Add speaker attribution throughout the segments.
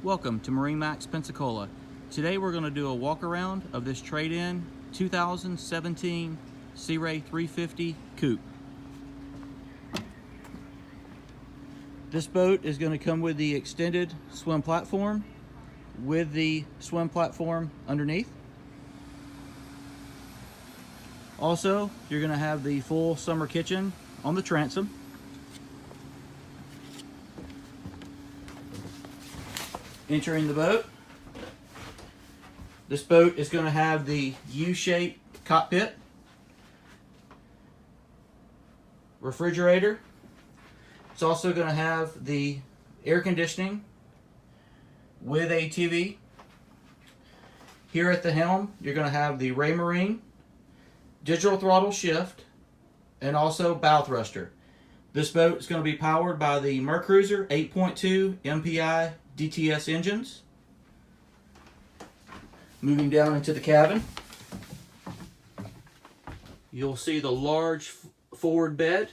Speaker 1: Welcome to MarineMax Pensacola. Today we're going to do a walk around of this trade-in 2017 Sea Ray 350 Coupe. This boat is going to come with the extended swim platform with the swim platform underneath. Also, you're going to have the full summer kitchen on the transom. Entering the boat, this boat is going to have the U-shaped cockpit, refrigerator. It's also going to have the air conditioning with a TV. Here at the helm, you're going to have the Raymarine, digital throttle shift, and also bow thruster. This boat is going to be powered by the Mercruiser 8.2 MPI DTS engines. Moving down into the cabin, you'll see the large forward bed,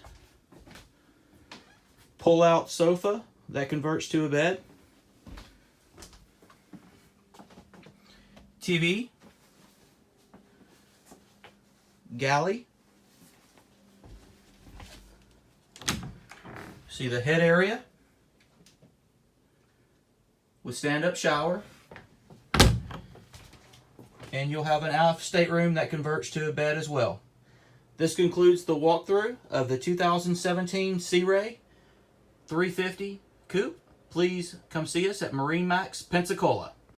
Speaker 1: pull-out sofa that converts to a bed, TV, galley. See the head area with stand-up shower, and you'll have an aft stateroom that converts to a bed as well. This concludes the walkthrough of the 2017 Sea Ray 350 Coupe. Please come see us at MarineMax Pensacola.